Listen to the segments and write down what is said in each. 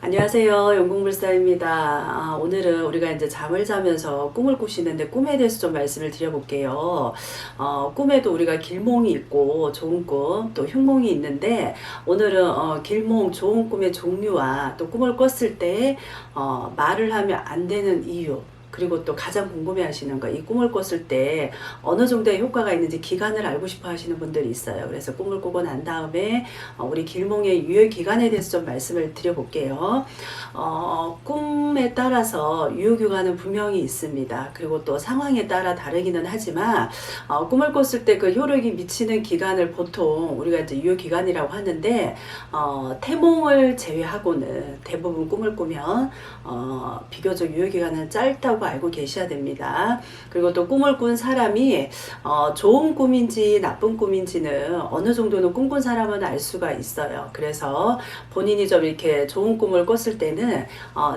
안녕하세요. 연궁불사입니다. 오늘은 우리가 이제 잠을 자면서 꿈을 꾸시는데 꿈에 대해서 좀 말씀을 드려볼게요. 꿈에도 우리가 길몽이 있고 좋은 꿈, 또 흉몽이 있는데 오늘은 길몽, 좋은 꿈의 종류와 또 꿈을 꿨을 때 말을 하면 안 되는 이유, 그리고 또 가장 궁금해 하시는 거, 이 꿈을 꿨을 때 어느 정도의 효과가 있는지 기간을 알고 싶어 하시는 분들이 있어요. 그래서 꿈을 꾸고 난 다음에 우리 길몽의 유효 기간에 대해서 좀 말씀을 드려볼게요. 꿈에 따라서 유효 기간은 분명히 있습니다. 그리고 또 상황에 따라 다르기는 하지만 꿈을 꿨을 때 그 효력이 미치는 기간을 보통 우리가 이제 유효 기간이라고 하는데 태몽을 제외하고는 대부분 꿈을 꾸면 비교적 유효 기간은 짧다고 알고 계셔야 됩니다. 그리고 또 꿈을 꾼 사람이 좋은 꿈인지 나쁜 꿈인지는 어느 정도는 꿈꾼 사람은 알 수가 있어요. 그래서 본인이 좀 이렇게 좋은 꿈을 꿨을 때는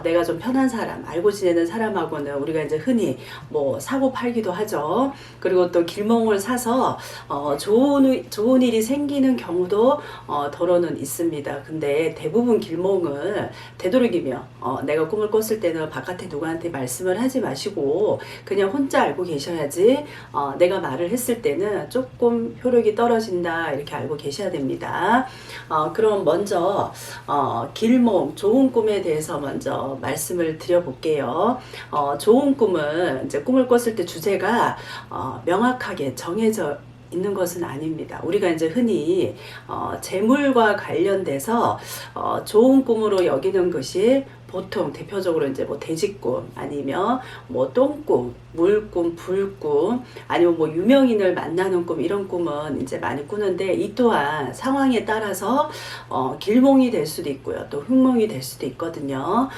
내가 좀 편한 사람, 알고 지내는 사람하고는 우리가 이제 흔히 뭐 사고 팔기도 하죠. 그리고 또 길몽을 사서 좋은 일이 생기는 경우도 더러는 있습니다. 근데 대부분 길몽을 되도록이면 내가 꿈을 꿨을 때는 바깥에 누구한테 말씀을 하지 마시고 그냥 혼자 알고 계셔야지 내가 말을 했을 때는 조금 효력이 떨어진다 이렇게 알고 계셔야 됩니다. 그럼 먼저 길몽, 좋은 꿈에 대해서 먼저 말씀을 드려볼게요. 좋은 꿈은 이제 꿈을 꿨을 때 주제가 명확하게 정해져 있는 것은 아닙니다. 우리가 이제 흔히 재물과 관련돼서 좋은 꿈으로 여기는 것이 보통 대표적으로 이제 뭐 돼지꿈 아니면 뭐 똥꿈, 물꿈, 불꿈 아니면 뭐 유명인을 만나는 꿈 이런 꿈은 이제 많이 꾸는데 이 또한 상황에 따라서 길몽이 될 수도 있고요. 또 흉몽이 될 수도 있거든요.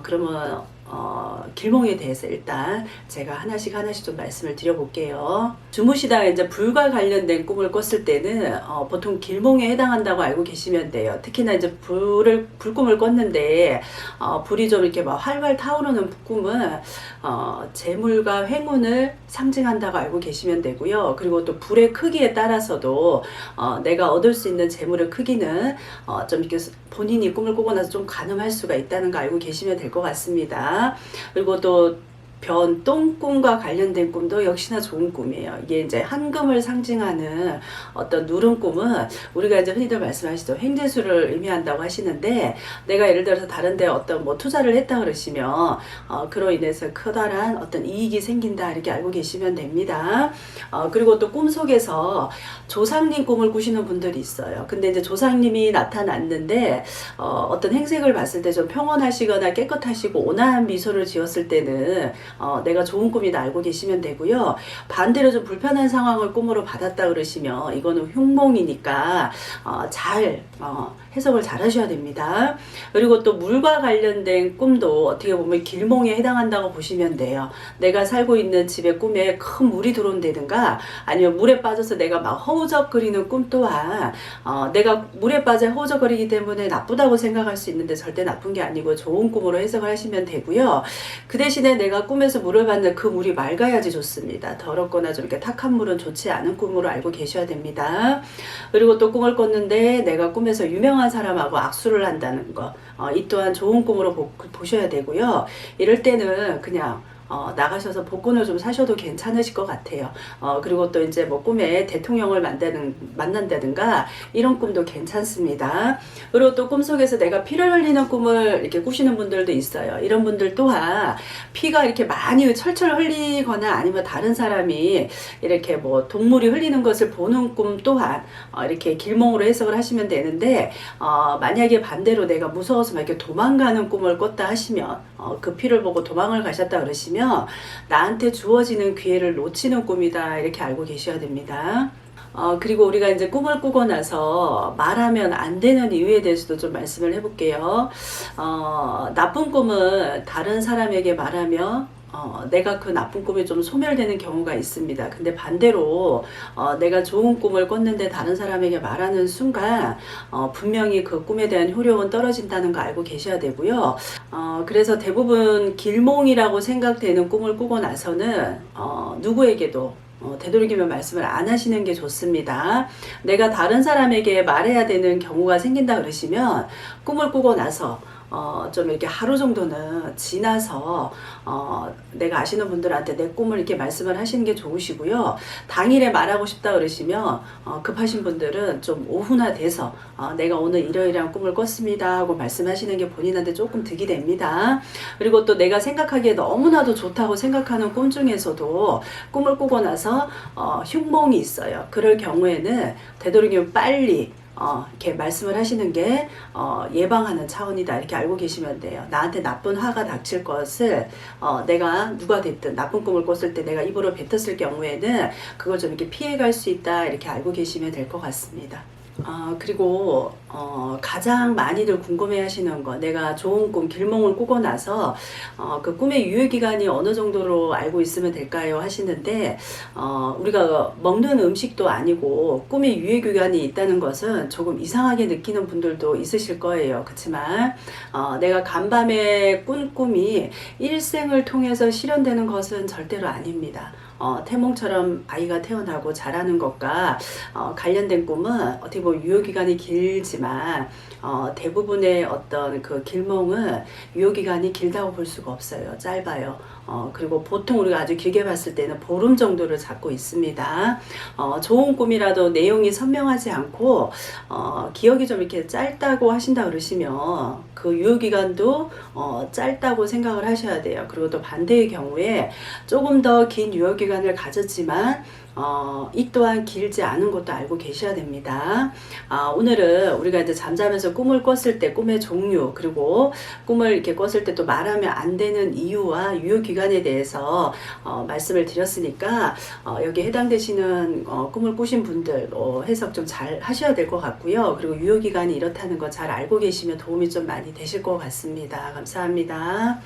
그러면 길몽에 대해서 일단 제가 하나씩 좀 말씀을 드려볼게요. 주무시다가 이제 불과 관련된 꿈을 꿨을 때는 보통 길몽에 해당한다고 알고 계시면 돼요. 특히나 이제 불꿈을 꿨는데 불이 좀 이렇게 막 활활 타오르는 꿈은 재물과 행운을 상징한다고 알고 계시면 되고요. 그리고 또 불의 크기에 따라서도 내가 얻을 수 있는 재물의 크기는 좀 이렇게 본인이 꿈을 꾸고 나서 좀 가늠할 수가 있다는 거 알고 계시면 될 것 같습니다. 그리고 또 똥꿈과 관련된 꿈도 역시나 좋은 꿈이에요. 이게 이제 한금을 상징하는 어떤 누른 꿈은 우리가 이제 흔히들 말씀하시죠. 횡재수를 의미한다고 하시는데 내가 예를 들어서 다른 데 어떤 뭐 투자를 했다 그러시면 그로 인해서 커다란 어떤 이익이 생긴다 이렇게 알고 계시면 됩니다. 그리고 또 꿈속에서 조상님 꿈을 꾸시는 분들이 있어요. 근데 이제 조상님이 나타났는데 어떤 행색을 봤을 때 좀 평온하시거나 깨끗하시고 온화한 미소를 지었을 때는 내가 좋은 꿈이다 알고 계시면 되고요. 반대로 좀 불편한 상황을 꿈으로 받았다 그러시면 이거는 흉몽이니까 잘 해석을 잘 하셔야 됩니다. 그리고 또 물과 관련된 꿈도 어떻게 보면 길몽에 해당한다고 보시면 돼요. 내가 살고 있는 집에 꿈에 큰 물이 들어온다든가 아니면 물에 빠져서 내가 막 허우적거리는 꿈 또한 내가 물에 빠져 허우적거리기 때문에 나쁘다고 생각할 수 있는데 절대 나쁜 게 아니고 좋은 꿈으로 해석을 하시면 되고요. 그 대신에 내가 꿈에서 물을 봤는데 그 물이 맑아야지 좋습니다. 더럽거나 좀 이렇게 탁한 물은 좋지 않은 꿈으로 알고 계셔야 됩니다. 그리고 또 꿈을 꿨는데 내가 꿈에서 유명한 사람하고 악수를 한다는 거, 이 또한 좋은 꿈으로 보셔야 되고요. 이럴 때는 그냥 나가셔서 복권을 좀 사셔도 괜찮으실 것 같아요. 그리고 또 이제 뭐 꿈에 대통령을 만난다든가 이런 꿈도 괜찮습니다. 그리고 또 꿈속에서 내가 피를 흘리는 꿈을 이렇게 꾸시는 분들도 있어요. 이런 분들 또한 피가 이렇게 많이 철철 흘리거나 아니면 다른 사람이 이렇게 뭐 동물이 흘리는 것을 보는 꿈 또한 이렇게 길몽으로 해석을 하시면 되는데 만약에 반대로 내가 무서워서 막 이렇게 도망가는 꿈을 꿨다 하시면 그 피를 보고 도망을 가셨다 그러시면 나한테 주어지는 기회를 놓치는 꿈이다 이렇게 알고 계셔야 됩니다. 그리고 우리가 이제 꿈을 꾸고 나서 말하면 안 되는 이유에 대해서도 좀 말씀을 해볼게요. 나쁜 꿈은 다른 사람에게 말하면 내가 그 나쁜 꿈이 좀 소멸되는 경우가 있습니다. 근데 반대로 내가 좋은 꿈을 꿨는데 다른 사람에게 말하는 순간 분명히 그 꿈에 대한 효력은 떨어진다는 거 알고 계셔야 되고요. 그래서 대부분 길몽이라고 생각되는 꿈을 꾸고 나서는 누구에게도 되도록이면 말씀을 안 하시는 게 좋습니다. 내가 다른 사람에게 말해야 되는 경우가 생긴다 그러시면 꿈을 꾸고 나서 좀 이렇게 하루 정도는 지나서 내가 아시는 분들한테 내 꿈을 이렇게 말씀을 하시는 게 좋으시고요. 당일에 말하고 싶다 그러시면 급하신 분들은 좀 오후나 돼서 내가 오늘 이러이러한 꿈을 꿨습니다 하고 말씀하시는 게 본인한테 조금 득이 됩니다. 그리고 또 내가 생각하기에 너무나도 좋다고 생각하는 꿈 중에서도 꿈을 꾸고 나서 흉몽이 있어요. 그럴 경우에는 되도록이면 빨리 이렇게 말씀을 하시는 게 예방하는 차원이다 이렇게 알고 계시면 돼요. 나한테 나쁜 화가 닥칠 것을 내가 누가 됐든 나쁜 꿈을 꿨을 때 내가 입으로 뱉었을 경우에는 그걸 좀 이렇게 피해갈 수 있다 이렇게 알고 계시면 될 것 같습니다. 그리고 가장 많이들 궁금해 하시는 거, 내가 좋은 꿈, 길몽을 꾸고 나서 그 꿈의 유효기간이 어느 정도로 알고 있으면 될까요? 하시는데 우리가 먹는 음식도 아니고 꿈의 유효기간이 있다는 것은 조금 이상하게 느끼는 분들도 있으실 거예요. 그렇지만 내가 간밤에 꾼 꿈이 일생을 통해서 실현되는 것은 절대로 아닙니다. 태몽처럼 아이가 태어나고 자라는 것과 관련된 꿈은 어떻게 보면 유효기간이 길지만 대부분의 어떤 그 길몽은 유효기간이 길다고 볼 수가 없어요. 짧아요. 그리고 보통 우리가 아주 길게 봤을 때는 보름 정도를 잡고 있습니다. 좋은 꿈이라도 내용이 선명하지 않고 기억이 좀 이렇게 짧다고 하신다 그러시면 그 유효기간도 짧다고 생각을 하셔야 돼요. 그리고 또 반대의 경우에 조금 더 긴 유효기간을 가졌지만 이 또한 길지 않은 것도 알고 계셔야 됩니다. 오늘은 우리가 이제 잠자면서 꿈을 꿨을 때 꿈의 종류, 그리고 꿈을 이렇게 꿨을 때 또 말하면 안 되는 이유와 유효기간에 대해서 말씀을 드렸으니까 여기에 해당되시는 꿈을 꾸신 분들 해석 좀 잘 하셔야 될 것 같고요. 그리고 유효기간이 이렇다는 거 잘 알고 계시면 도움이 좀 많이 되실 것 같습니다. 감사합니다.